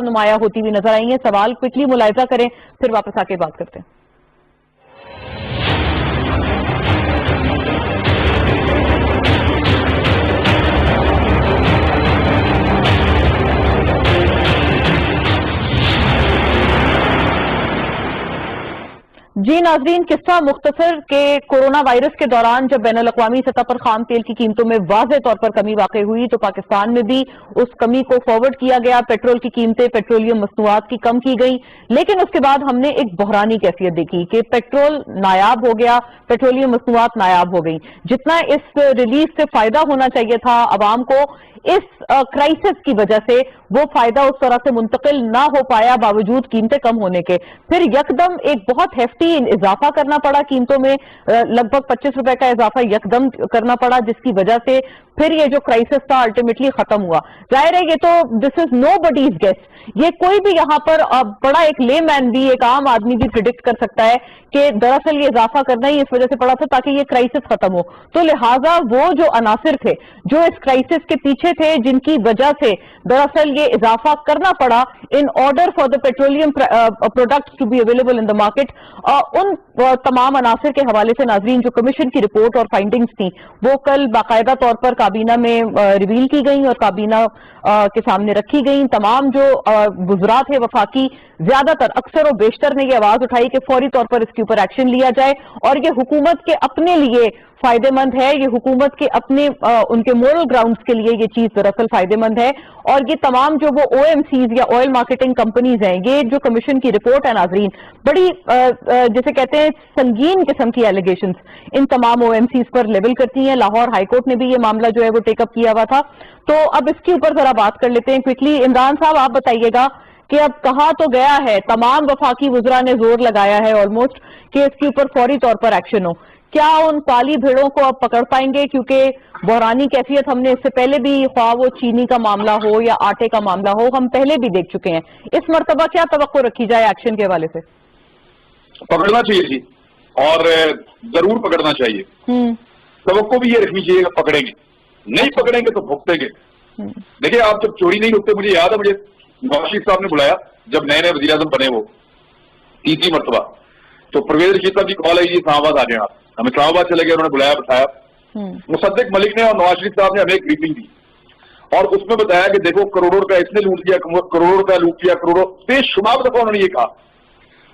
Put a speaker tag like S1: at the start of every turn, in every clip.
S1: نمایاں ہوتی ہوئی نظر آئی ہیں. سوال کوئکلی ملاحظہ کریں پھر واپس آ کے بات کرتے ہیں. جی ناظرین، قصہ مختصر کہ کورونا وائرس کے دوران جب بین الاقوامی سطح پر خام تیل کی قیمتوں میں واضح طور پر کمی واقع ہوئی تو پاکستان میں بھی اس کمی کو فارورڈ کیا گیا. پیٹرول کی قیمتیں پیٹرولیم مصنوعات کی کم کی گئی، لیکن اس کے بعد ہم نے ایک بحرانی کیفیت دیکھی کہ پیٹرول نایاب ہو گیا، پیٹرولیم مصنوعات نایاب ہو گئی. جتنا اس ریلیز سے فائدہ ہونا چاہیے تھا عوام کو، اس کرائسس کی وجہ سے وہ فائدہ اس طرح سے منتقل نہ ہو پایا باوجود قیمتیں کم ہونے کے. پھر یکدم ایک بہت ہیفٹی اضافہ کرنا پڑا قیمتوں میں، لگ بھگ 25 روپے کا اضافہ یکدم کرنا پڑا، جس کی وجہ سے پھر یہ جو کرائسس تھا الٹیمیٹلی ختم ہوا. ظاہر ہے یہ تو دس از نو بڈیز گیس، یہ کوئی بھی یہاں پر بڑا ایک لے مین بھی، ایک عام آدمی بھی پریڈکٹ کر سکتا ہے کہ دراصل یہ اضافہ کرنا ہی اس وجہ سے پڑا تھا تاکہ یہ کرائسس ختم ہو. تو لہٰذا وہ جو عناصر تھے جو اس کرائسس کے پیچھے تھے، جن کی وجہ سے دراصل یہ اضافہ کرنا پڑا in order for the petroleum products to be available in the market, ان تمام عناصر کے حوالے سے ناظرین جو کمیشن کی رپورٹ اور فائنڈنگز تھیں وہ کل باقاعدہ طور پر کابینہ میں ریویل کی گئیں اور کابینہ کے سامنے رکھی گئیں. تمام جو وزراء تھے وفاقی، زیادہ تر اکثر و بیشتر نے یہ آواز اٹھائی کہ فوری طور پر اس کے اوپر ایکشن لیا جائے، اور یہ حکومت کے اپنے لیے فائدہ مند ہے، یہ حکومت کے اپنے ان کے مورل گراؤنڈز کے لیے یہ چیز دراصل فائدہ مند ہے. اور یہ تمام جو وہ او ایم سیز یا آئل مارکیٹنگ کمپنیز ہیں، یہ جو کمیشن کی رپورٹ ہے ناظرین، بڑی جسے کہتے ہیں سنگین قسم کی ایلیگیشنز ان تمام او ایم سیز پر لیول کرتی ہیں. لاہور ہائی کورٹ نے بھی یہ معاملہ جو ہے وہ ٹیک اپ کیا ہوا تھا. تو اب اس کے اوپر ذرا بات کر لیتے ہیں کوئکلی. عمران صاحب آپ بتائیے گا کہ اب کہا تو گیا ہے، تمام وفاقی وزراء نے زور لگایا ہے آلموسٹ کہ اس کے اوپر فوری طور پر ایکشن ہو. کیا ان کالی بھیڑوں کو اب پکڑ پائیں گے؟ کیونکہ بحرانی کیفیت ہم نے اس سے پہلے بھی، خواہ وہ چینی کا معاملہ ہو یا آٹے کا معاملہ ہو، ہم پہلے بھی دیکھ چکے ہیں. اس مرتبہ کیا توقع رکھی جائے ایکشن کے حوالے سے؟
S2: پکڑنا چاہیے جی، اور ضرور پکڑنا چاہیے. توقع بھی یہ رکھنی چاہیے کہ پکڑیں گے، نہیں پکڑیں گے تو بھگتیں گے. دیکھیں آپ جب چوری نہیں رکتے، مجھے یاد ہے مجھے نواز شریف صاحب نے بلایا جب نئے نئے وزیر اعظم بنے، وہ تیسری مرتبہ، تو پرویز رشید صاحب کی کال آئی جی اسلام آباد آ جائیں آپ. ہم اسلام آباد چلے گئے، انہوں نے بلایا بٹھایا. مصدق ملک نے اور نواز شریف صاحب نے ہمیں ایک بریفنگ دی اور اس میں بتایا کہ دیکھو کروڑوں روپے اس نے لوٹ لیا، کروڑوں روپے لوٹ لیا، کروڑوں بے شمار دفعہ انہوں نے یہ کہا.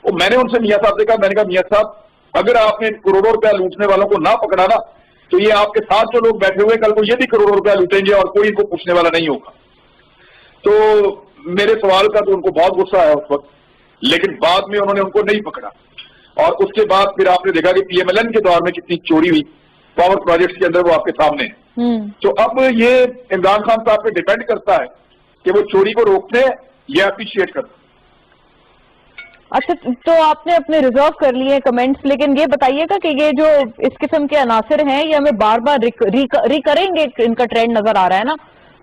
S2: اور میں نے ان سے میاں صاحب سے کہا، میں نے کہا میاں صاحب اگر آپ نے کروڑوں روپیہ لوٹنے والوں کو نہ پکڑا نا تو یہ آپ کے ساتھ جو لوگ بیٹھے ہوئے کل کو یہ بھی کروڑوں روپیہ لوٹیں گے اور کوئی ان کو پوچھنے والا نہیں ہوگا. تو میرے سوال کا تو ان کو بہت غصہ آیا اس وقت، لیکن بعد میں انہوں نے ان کو نہیں پکڑا. اور اس کے بعد پھر آپ نے دیکھا کہ پی ایم ایل این کے دور میں کتنی چوری ہوئی پاور پروجیکٹس کے اندر، وہ آپ کے سامنے ہے. تو اب یہ عمران خان صاحب پہ ڈیپینڈ کرتا ہے کہ وہ چوری کو روکتے ہیں یا اپریشیٹ کرتے ہیں.
S1: اچھا، تو آپ نے اپنے ریزرو کر لیے کمنٹس، لیکن یہ بتائیے گا کہ یہ جو اس قسم کے عناصر ہیں یہ ہمیں بار بار ریکرنگ ان کا ٹرینڈ نظر آ رہا ہے نا،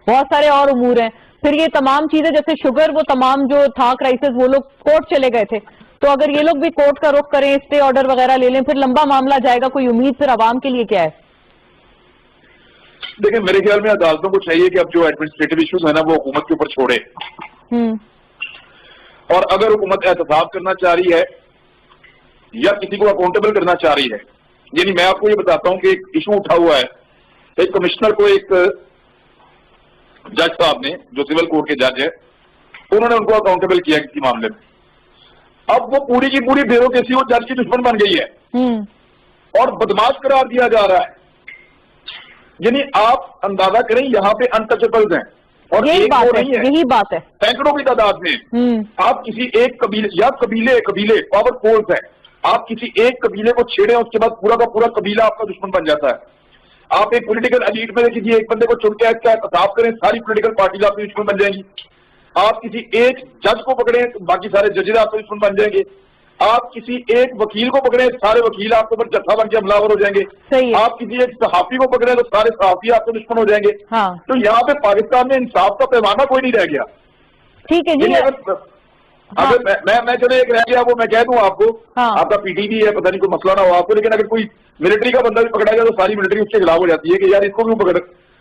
S1: بہت سارے اور امور ہیں. پھر یہ تمام چیزیں جیسے شوگر، وہ تمام جو تھا کرائسس، وہ لوگ کورٹ چلے گئے تھے، تو اگر یہ لوگ بھی کورٹ کا رخ کریں، اسٹے آرڈر وغیرہ لے لیں، پھر لمبا معاملہ جائے گا. کوئی امید پھر عوام کے لیے کیا ہے؟
S2: دیکھیں میرے خیال میں عدالتوں کو چاہیے کہ اب جو ایڈمنسٹریٹو ایشوز ہیں نا وہ حکومت کے اوپر چھوڑے. اور اگر حکومت احتساب کرنا چاہ رہی ہے یا کسی کو اکاؤنٹیبل کرنا چاہ رہی ہے، یعنی میں آپ کو یہ بتاتا ہوں کہ ایک ایشو اٹھا ہوا ہے، ایک کمشنر کو ایک جج صاحب نے جو سول کورٹ کے جج ہے، انہوں نے ان کو اکاؤنٹیبل کیا کسی معاملے میں. اب وہ پوری کی پوری بیوروکریسی وہ جج کی دشمن بن گئی ہے اور بدماش قرار دیا جا رہا ہے. یعنی آپ اندازہ کریں یہاں پہ انٹچیبلز ہیں اور
S1: یہی بات ہے
S2: سینکڑوں کی تعداد میں. آپ کسی ایک قبیلے یا قبیلے پاور پولز ہیں، آپ کسی ایک قبیلے کو چھیڑیں اس کے بعد پورا کا پورا قبیلہ آپ کا دشمن بن جاتا ہے. آپ ایک پولیٹیکل ایلیٹ میں کسی ایک بندے کو چن کے اس کا احتساب کریں، ساری پولیٹیکل پارٹیز آپ کے دشمن بن جائیں گی. آپ کسی ایک جج کو پکڑیں تو باقی سارے ججز آپ کے دشمن بن جائیں گے. آپ کسی ایک وکیل کو پکڑیں، سارے وکیل آپ کے اوپر جتھا بن کے حملہ آور ہو جائیں گے. آپ کسی ایک صحافی کو پکڑیں تو سارے صحافی آپ کے دشمن ہو جائیں گے. تو یہاں پہ پاکستان میں انصاف کا پیمانہ کوئی نہیں رہ گیا.
S1: ٹھیک ہے جی،
S2: اگر میں چلے ایک رہ گیا وہ میں کہہ دوں آپ کو، آپ کا پی ٹی بھی ہے، پتہ نہیں کوئی مسئلہ نہ ہو آپ کو، لیکن اگر کوئی ملٹری کا بندہ بھی پکڑا گیا تو ساری ملٹری اس کے خلاف ہو جاتی ہے کہ یار اس کو کیوں پکڑ.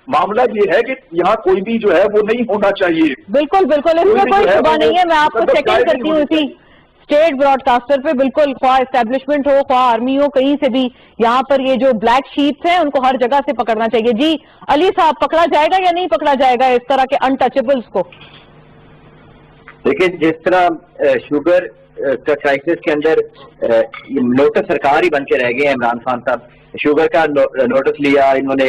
S2: معاملہ یہ ہے کہ یہاں کوئی بھی جو ہے وہ نہیں ہونا چاہیے.
S1: بالکل بالکل, اس میں کوئی شبہ نہیں ہے. میں آپ کو سیکنڈ کرتی ہوں اسی اسٹیٹ براڈ کاسٹر پہ. بالکل, خواہ اسٹیبلشمنٹ ہو خواہ آرمی ہو, کہیں سے بھی یہاں پر یہ جو بلیک شیپس ہیں ان کو ہر جگہ سے پکڑنا چاہیے. جی علی صاحب, پکڑا جائے گا یا نہیں پکڑا جائے گا اس طرح کے انٹچیبلس کو؟
S3: دیکھیں, جس طرح شوگر کا کرائسس کے اندر نوٹس سرکار ہی بن کے رہ گئے ہیں. عمران خان صاحب شوگر کا نوٹس لیا, انہوں نے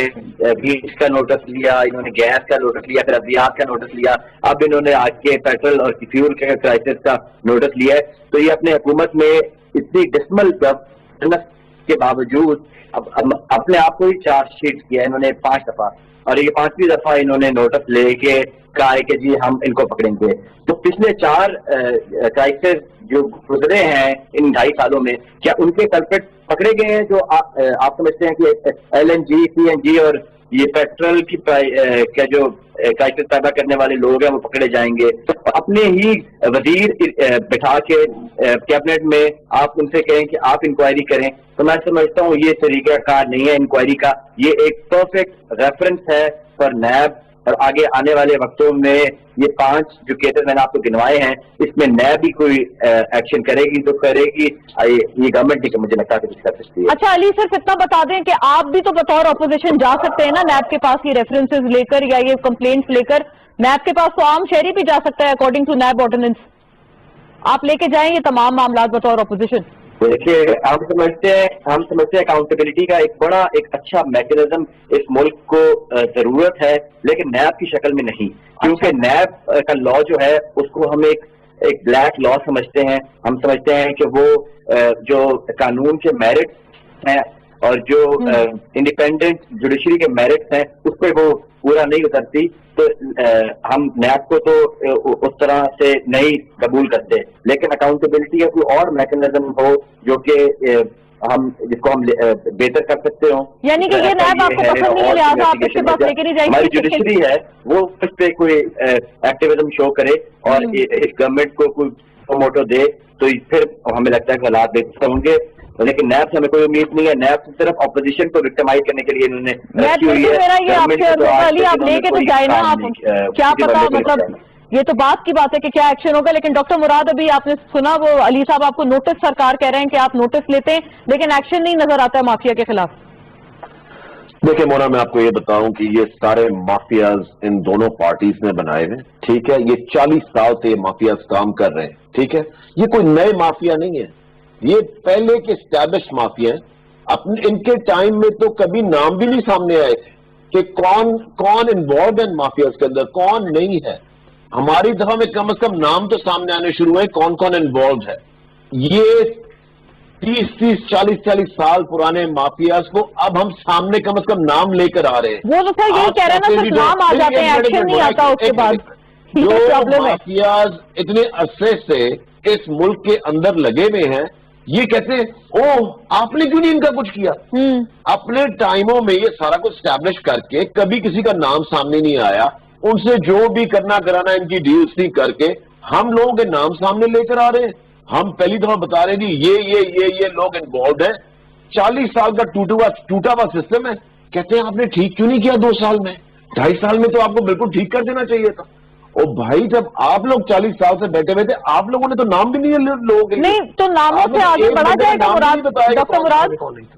S3: بیس کا نوٹس لیا, انہوں نے گیس کا نوٹس لیا, پھر ادویات کا نوٹس لیا, اب انہوں نے آج کے پیٹرول اور فیول کے کرائسس کا نوٹس لیا ہے. تو یہ اپنے حکومت میں اتنی ڈسمل گورننس کے باوجود اپنے آپ کو ہی چارج شیٹ کیا انہوں نے 5 دفعہ, اور یہ 5ویں دفعہ انہوں نے نوٹس لے کے کہا ہے کہ جی ہم ان کو پکڑیں گے. تو پچھلے 4 کرائسس جو گزرے ہیں ان 2.5 سالوں میں, کیا ان کے کلپریٹ پکڑے گئے ہیں؟ جو آپ سمجھتے ہیں کہ LNG, CNG اور یہ پیٹرول کی کا جو کرائسس پیدا کرنے والے لوگ ہیں وہ پکڑے جائیں گے؟ اپنے ہی وزیر بٹھا کے کیبنٹ میں آپ ان سے کہیں کہ آپ انکوائری کریں, تو میں سمجھتا ہوں یہ طریقہ کار نہیں ہے انکوائری کا. یہ ایک پرفیکٹ ریفرنس ہے فار نیب, اور آگے آنے والے وقتوں میں یہ 5 جو کیسز میں نے آپ کو گنوائے ہیں, اس میں نیب بھی کوئی ایکشن کرے گی تو کرے گی, یہ گورنمنٹ بھی مجھے لگتا ہے کہ کر سکتی ہے.
S1: اچھا علی, صرف اتنا بتا دیں کہ آپ بھی تو بطور اپوزیشن جا سکتے ہیں نا نیب کے پاس یہ ریفرنسز لے کر یا یہ کمپلینٹس لے کر. نیب کے پاس تو عام شہری بھی جا سکتا ہے اکارڈنگ ٹو نیب آرڈیننس. آپ لے کے جائیں یہ تمام معاملات بطور اپوزیشن.
S3: دیکھیے, ہم سمجھتے ہیں اکاؤنٹیبلٹی کا ایک اچھا میکینزم اس ملک کو ضرورت ہے, لیکن نیب کی شکل میں نہیں, کیونکہ نیب کا لا جو ہے اس کو ہم ایک بلیک لا سمجھتے ہیں. ہم سمجھتے ہیں کہ وہ جو قانون کے میرٹس ہیں اور جو انڈیپینڈنٹ جوڈیشری کے میرٹس ہیں اس پہ وہ پورا نہیں اترتی. تو ہم نیب کو تو اس طرح سے نہیں قبول کرتے, لیکن اکاؤنٹیبلٹی کا کوئی اور میکینزم ہو جو کہ ہم جس کو ہم بہتر کر سکتے ہوں.
S1: یعنی کہ یہ نیب آپ کو پسند نہیں ہے, لہٰذا آپ اس کے پاس لے کے نہیں جائیں گے.
S3: ہماری جوڈیشری ہے وہ اس پہ کوئی ایکٹیویزم شو کرے اور اس گورنمنٹ کو کوئی موٹو دے, تو پھر ہمیں لگتا ہے کہ حالات بہتر ہوں گے. لیکن نیب سے ہمیں کوئی امید نہیں ہے. نیب سے صرف اپوزیشن کو وکٹمائز کرنے کے لیے انہوں نے
S1: آپ لے کے تو جائے نا, آپ کیا پتا, مطلب یہ تو بات کی بات ہے کہ کیا ایکشن ہوگا. لیکن ڈاکٹر مراد, ابھی آپ نے سنا وہ علی صاحب آپ کو نوٹس سرکار کہہ رہے ہیں کہ آپ نوٹس لیتے ہیں لیکن ایکشن نہیں نظر آتا ہے مافیا کے خلاف.
S4: دیکھیں مونا, میں آپ کو یہ بتاؤں کہ یہ سارے مافیاز ان دونوں پارٹیز نے بنائے ہیں, ٹھیک ہے. یہ 40 سال سے یہ مافیاز کام کر رہے ہیں, ٹھیک ہے. یہ کوئی نئے مافیا نہیں ہے, یہ پہلے کے اسٹیبلش مافیا ہیں. ان کے ٹائم میں تو کبھی نام بھی نہیں سامنے آئے تھے کہ کون انوالوڈ ہے مافیاز کے اندر, کون نہیں ہے. ہماری دفعہ میں کم از کم نام تو سامنے آنے شروع ہوئے کون کون انوالوڈ ہے. یہ 30-40 سال پرانے مافیاز کو اب ہم سامنے کم از کم نام لے کر آ رہے ہیں.
S1: وہ تو سر یہی کہہ رہے ہیں نا, صرف نام آ جاتے ہیں, ایکشن نہیں آتا اس کے بعد.
S4: جو مافیاز اتنے عرصے سے اس ملک کے اندر لگے ہوئے ہیں, یہ کہتے ہیں اوہ آپ نے کیوں نہیں ان کا کچھ کیا. اپنے ٹائموں میں یہ سارا کچھ اسٹیبلش کر کے کبھی کسی کا نام سامنے نہیں آیا. ان سے جو بھی کرنا کرانا ان کی ڈیلز تھی کر کے ہم لوگوں کے نام سامنے لے کر آ رہے ہیں. ہم پہلی دفعہ بتا رہے ہیں یہ لوگ انوالوڈ ہیں. 40 سال کا ٹوٹا ہوا سسٹم ہے. کہتے ہیں آپ نے ٹھیک کیوں نہیں کیا 2 سال میں, 2.5 سال میں تو آپ کو بالکل ٹھیک کر دینا چاہیے تھا. او بھائی, جب آپ لوگ 40 سال سے بیٹھے ہوئے تھے, آپ لوگوں نے تو نام بھی نہیں لوگوں کے
S1: نہیں, تو ناموں سے آگے بڑھا جائے گا مراد. ڈاکٹر مراد,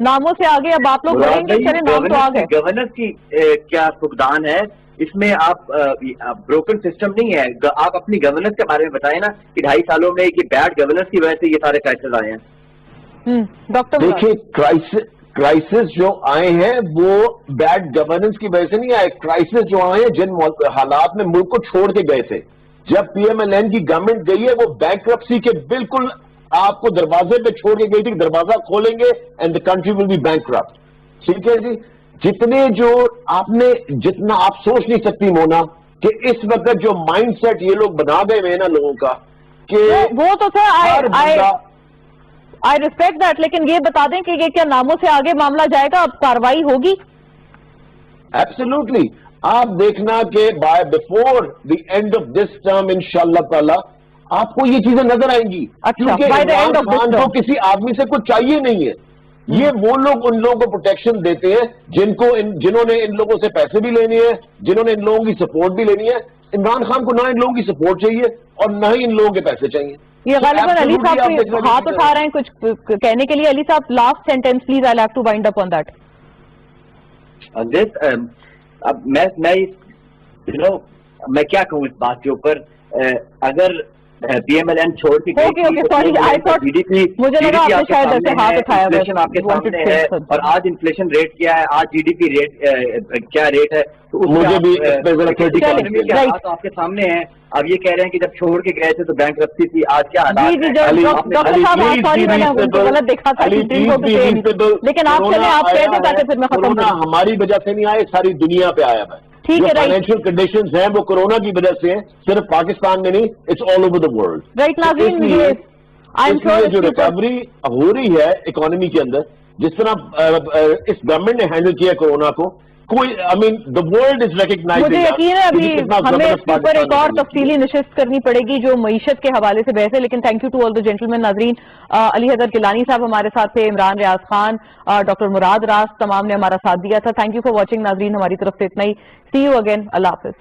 S1: ناموں سے آگے اب آپ لوگ بڑھیں گے, چلے نام تو آگے.
S3: گورننس کی کیا فقدان ہے اس میں؟ آپ بروکن سسٹم نہیں ہے. آپ اپنی گورننس کے بارے میں بتائیں نا کہ 2.5 سالوں میں یہ بیڈ گورننس کی وجہ سے یہ سارے کرائسس آئے ہیں.
S1: ڈاکٹر
S4: دیکھیے, کرائسس جو آئے ہیں وہ بیڈ گورننس کی وجہ سے نہیں آئے. کرائسس جو آئے ہیں جن حالات میں ملک کو چھوڑ کے گئے تھے, جب PMLN کی گورنمنٹ گئی ہے وہ بینکرپسی کے بالکل آپ کو دروازے پہ چھوڑ کے گئی تھی, دروازہ کھولیں گے and the country will be bankrupt. ٹھیک ہے جی. جتنا آپ سوچ نہیں سکتی مونا کہ اس وقت جو مائنڈ سیٹ یہ لوگ بنا گئے ہیں نا لوگوں کا, کہ
S1: وہ تو سر آئی ریسپیکٹ دیٹ, لیکن یہ بتا دیں کہ یہ کیا ناموں سے آگے معاملہ جائے گا, اب کاروائی ہوگی؟
S4: ایبسولوٹلی. آپ دیکھنا کہ by before the end of this term انشاءاللہ تعالی آپ کو یہ چیزیں نظر آئیں گی. کیونکہ عمران خان کو کسی آدمی سے کچھ چاہیے نہیں ہے. یہ وہ لوگ ان لوگوں کو پروٹیکشن دیتے ہیں جنہوں نے ان لوگوں سے پیسے بھی لینے ہیں, جنہوں نے ان لوگوں کی سپورٹ بھی لینی ہے. عمران خان کو نہ ان لوگوں کی سپورٹ چاہیے اور نہ ہی ان لوگوں کے پیسے چاہیے.
S1: یہ غالباً علی صاحب ہاتھ اٹھا رہے ہیں کچھ کہنے کے لیے. علی صاحب last sentence please, I have to wind up on that.
S3: میں کیا کہوں اس بات کے اوپر, اگر پی ایم ایل این چھوڑ کے جی ڈی پی آپ کے سامنے ہے اور آج انفلیشن ریٹ کیا ہے, آج جی ڈی پی ریٹ کیا ریٹ ہے, تو
S4: مجھے بھی
S3: آپ کے سامنے ہے. اب یہ کہہ رہے ہیں کہ جب چھوڑ کے گئے تھے تو بینک رفتی تھی, آج کیا
S4: کورونا ہماری وجہ سے نہیں آئے, ساری دنیا پہ آیا ہے. جو فائنینشیل کنڈیشنز ہیں وہ کورونا کی وجہ سے ہیں, صرف پاکستان میں نہیں, it's all over the world. جو ریکوری ہو رہی ہے اکانومی کے اندر, جس طرح اس گورنمنٹ نے ہینڈل کیا کورونا کو, کوئی دا ورلڈ از ریکگنائزنگ.
S1: مجھے یقین ہے ابھی ہمیں اس کے اوپر ایک اور تفصیلی نشست کرنی پڑے گی جو معیشت کے حوالے سے بحث ہے. لیکن thank you to all the gentleman. ناظرین, علی حیدر گیلانی صاحب ہمارے ساتھ تھے, عمران ریاض خان, ڈاکٹر مراد راز, تمام نے ہمارا ساتھ دیا تھا. Thank you for watching. ناظرین, ہماری طرف سے اتنا ہی. سی یو اگین. اللہ حافظ.